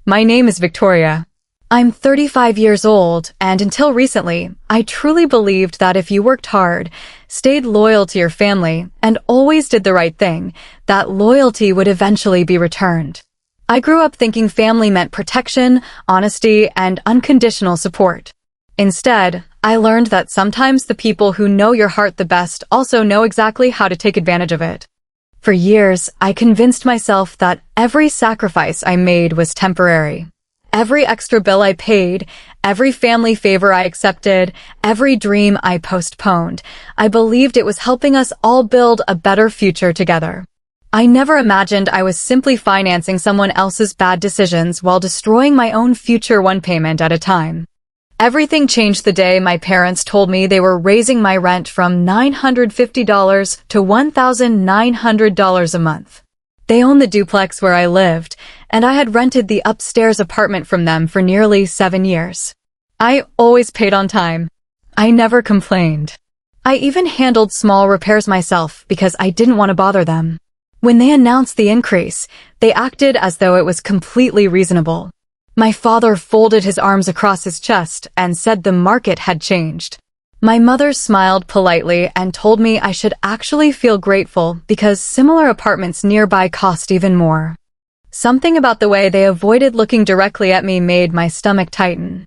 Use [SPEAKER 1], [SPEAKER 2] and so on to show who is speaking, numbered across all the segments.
[SPEAKER 1] My name is Victoria. I'm 35 years old, and until recently, I truly believed that if you worked hard, stayed loyal to your family, and always did the right thing, that loyalty would eventually be returned. I grew up thinking family meant protection, honesty, and unconditional support. Instead, I learned that sometimes the people who know your heart the best also know exactly how to take advantage of it. For years, I convinced myself that every sacrifice I made was temporary. Every extra bill I paid, every family favor I accepted, every dream I postponed, I believed it was helping us all build a better future together. I never imagined I was simply financing someone else's bad decisions while destroying my own future one payment at a time. Everything changed the day my parents told me they were raising my rent from $950 to $1,900 a month. They owned the duplex where I lived, and I had rented the upstairs apartment from them for nearly 7 years. I always paid on time. I never complained. I even handled small repairs myself because I didn't want to bother them. When they announced the increase, they acted as though it was completely reasonable. My father folded his arms across his chest and said the market had changed. My mother smiled politely and told me I should actually feel grateful because similar apartments nearby cost even more. Something about the way they avoided looking directly at me made my stomach tighten.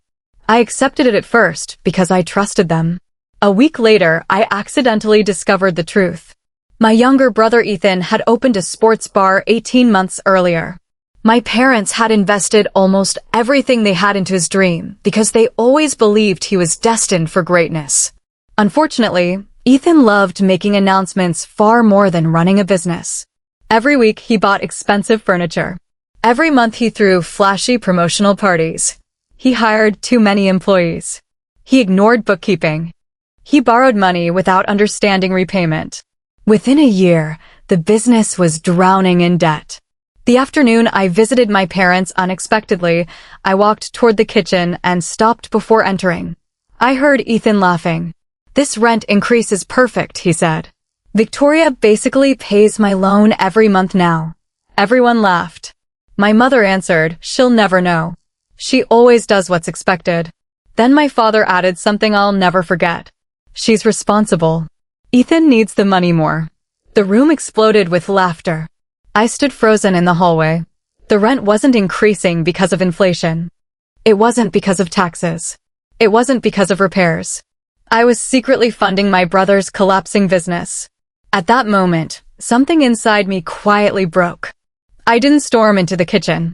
[SPEAKER 1] I accepted it at first because I trusted them. A week later, I accidentally discovered the truth. My younger brother Ethan had opened a sports bar 18 months earlier. My parents had invested almost everything they had into his dream because they always believed he was destined for greatness. Unfortunately, Ethan loved making announcements far more than running a business. Every week he bought expensive furniture. Every month he threw flashy promotional parties. He hired too many employees. He ignored bookkeeping. He borrowed money without understanding repayment. Within a year, the business was drowning in debt. The afternoon I visited my parents unexpectedly, I walked toward the kitchen and stopped before entering. I heard Ethan laughing. "This rent increase is perfect," he said. "Victoria basically pays my loan every month now." Everyone laughed. My mother answered, "She'll never know. She always does what's expected." Then my father added something I'll never forget. "She's responsible. Ethan needs the money more." The room exploded with laughter. I stood frozen in the hallway. The rent wasn't increasing because of inflation. It wasn't because of taxes. It wasn't because of repairs. I was secretly funding my brother's collapsing business. At that moment, something inside me quietly broke. I didn't storm into the kitchen.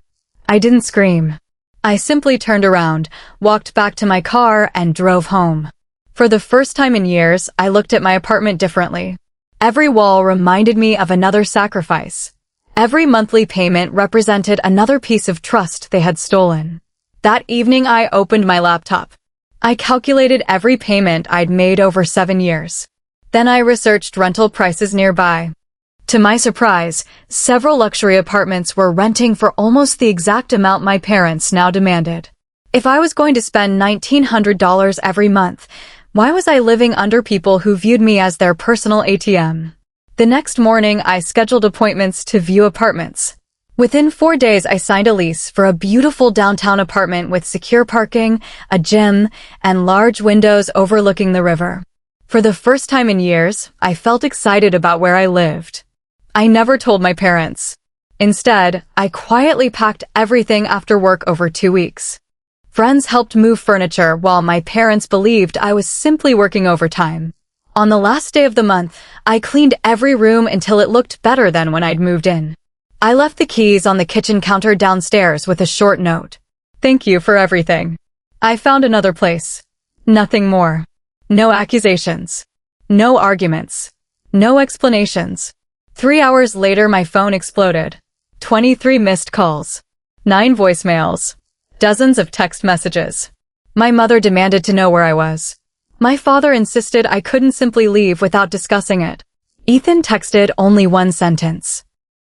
[SPEAKER 1] I didn't scream. I simply turned around, walked back to my car, and drove home. For the first time in years, I looked at my apartment differently. Every wall reminded me of another sacrifice. Every monthly payment represented another piece of trust they had stolen. That evening I opened my laptop. I calculated every payment I'd made over 7 years. Then I researched rental prices nearby. To my surprise, several luxury apartments were renting for almost the exact amount my parents now demanded. If I was going to spend $1,900 every month, why was I living under people who viewed me as their personal ATM? The next morning, I scheduled appointments to view apartments. Within 4 days, I signed a lease for a beautiful downtown apartment with secure parking, a gym, and large windows overlooking the river. For the first time in years, I felt excited about where I lived. I never told my parents. Instead, I quietly packed everything after work over 2 weeks. Friends helped move furniture while my parents believed I was simply working overtime. On the last day of the month, I cleaned every room until it looked better than when I'd moved in. I left the keys on the kitchen counter downstairs with a short note. "Thank you for everything. I found another place." Nothing more. No accusations. No arguments. No explanations. 3 hours later, my phone exploded. 23 missed calls. 9 voicemails. Dozens of text messages. My mother demanded to know where I was. My father insisted I couldn't simply leave without discussing it. Ethan texted only one sentence.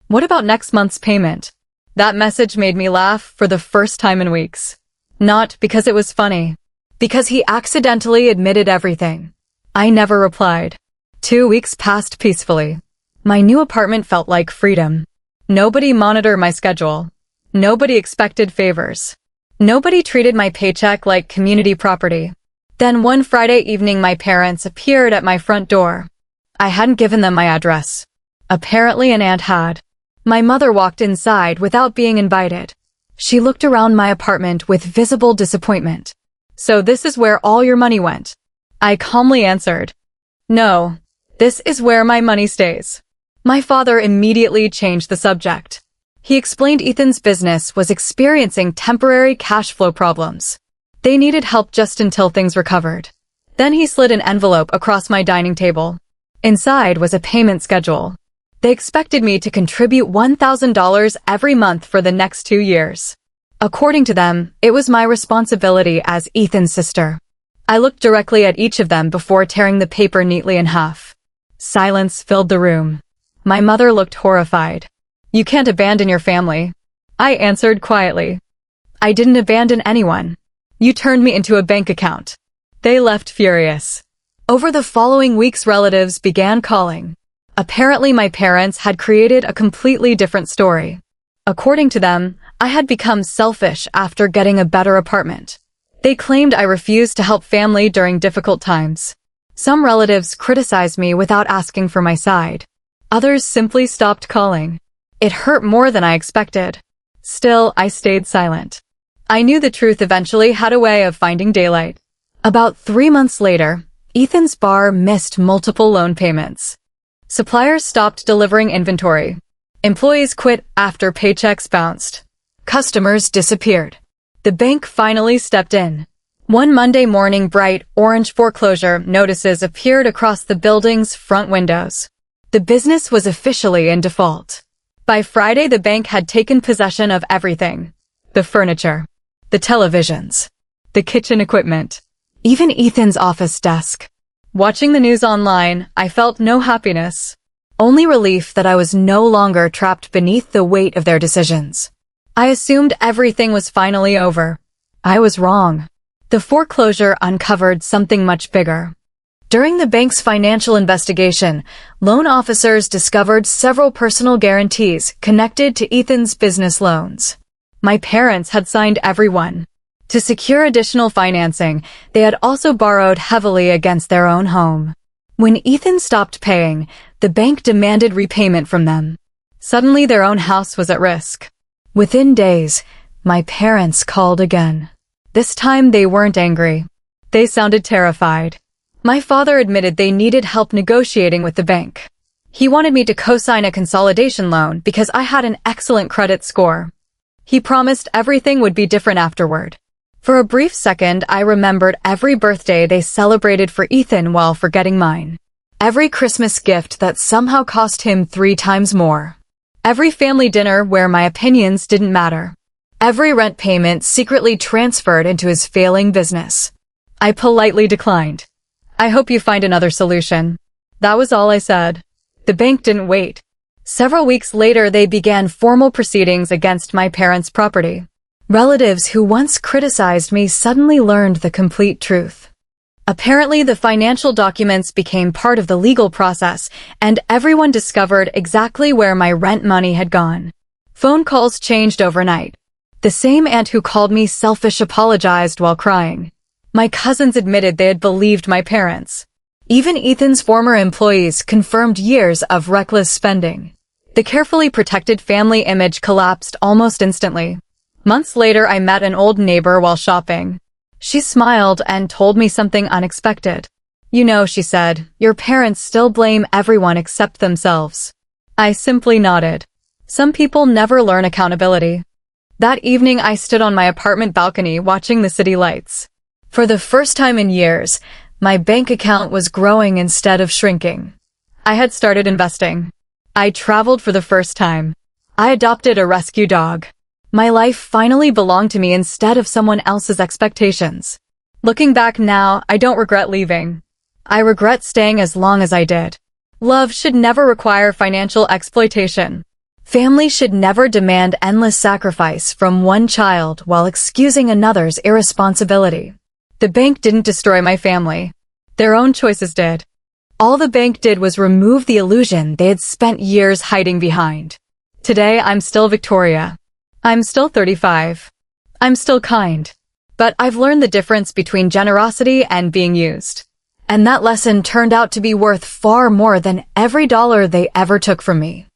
[SPEAKER 1] "What about next month's payment?" That message made me laugh for the first time in weeks. Not because it was funny. Because he accidentally admitted everything. I never replied. 2 weeks passed peacefully. My new apartment felt like freedom. Nobody monitored my schedule. Nobody expected favors. Nobody treated my paycheck like community property. Then one Friday evening, my parents appeared at my front door. I hadn't given them my address. Apparently an aunt had. My mother walked inside without being invited. She looked around my apartment with visible disappointment. "So this is where all your money went?" I calmly answered, "No, this is where my money stays." My father immediately changed the subject. He explained Ethan's business was experiencing temporary cash flow problems. They needed help just until things recovered. Then he slid an envelope across my dining table. Inside was a payment schedule. They expected me to contribute $1,000 every month for the next 2 years. According to them, it was my responsibility as Ethan's sister. I looked directly at each of them before tearing the paper neatly in half. Silence filled the room. My mother looked horrified. "You can't abandon your family." I answered quietly. "I didn't abandon anyone. You turned me into a bank account." They left furious. Over the following weeks, relatives began calling. Apparently, my parents had created a completely different story. According to them, I had become selfish after getting a better apartment. They claimed I refused to help family during difficult times. Some relatives criticized me without asking for my side. Others simply stopped calling. It hurt more than I expected. Still, I stayed silent. I knew the truth eventually had a way of finding daylight. About 3 months later, Ethan's bar missed multiple loan payments. Suppliers stopped delivering inventory. Employees quit after paychecks bounced. Customers disappeared. The bank finally stepped in. One Monday morning, bright orange foreclosure notices appeared across the building's front windows. The business was officially in default. By Friday, the bank had taken possession of everything. The furniture, the televisions, the kitchen equipment, even Ethan's office desk. Watching the news online, I felt no happiness, only relief that I was no longer trapped beneath the weight of their decisions. I assumed everything was finally over. I was wrong. The foreclosure uncovered something much bigger. During the bank's financial investigation, loan officers discovered several personal guarantees connected to Ethan's business loans. My parents had signed every one. To secure additional financing, they had also borrowed heavily against their own home. When Ethan stopped paying, the bank demanded repayment from them. Suddenly, their own house was at risk. Within days, my parents called again. This time, they weren't angry. They sounded terrified. My father admitted they needed help negotiating with the bank. He wanted me to co-sign a consolidation loan because I had an excellent credit score. He promised everything would be different afterward. For a brief second, I remembered every birthday they celebrated for Ethan while forgetting mine. Every Christmas gift that somehow cost him 3 times more. Every family dinner where my opinions didn't matter. Every rent payment secretly transferred into his failing business. I politely declined. "I hope you find another solution." That was all I said. The bank didn't wait. Several weeks later, they began formal proceedings against my parents' property. Relatives who once criticized me suddenly learned the complete truth. Apparently, the financial documents became part of the legal process, and everyone discovered exactly where my rent money had gone. Phone calls changed overnight. The same aunt who called me selfish apologized while crying. My cousins admitted they had believed my parents. Even Ethan's former employees confirmed years of reckless spending. The carefully protected family image collapsed almost instantly. Months later, I met an old neighbor while shopping. She smiled and told me something unexpected. "You know," she said, "your parents still blame everyone except themselves." I simply nodded. Some people never learn accountability. That evening, I stood on my apartment balcony watching the city lights. For the first time in years, my bank account was growing instead of shrinking. I had started investing. I traveled for the first time. I adopted a rescue dog. My life finally belonged to me instead of someone else's expectations. Looking back now, I don't regret leaving. I regret staying as long as I did. Love should never require financial exploitation. Family should never demand endless sacrifice from one child while excusing another's irresponsibility. The bank didn't destroy my family. Their own choices did. All the bank did was remove the illusion they had spent years hiding behind. Today, I'm still Victoria. I'm still 35. I'm still kind. But I've learned the difference between generosity and being used. And that lesson turned out to be worth far more than every dollar they ever took from me.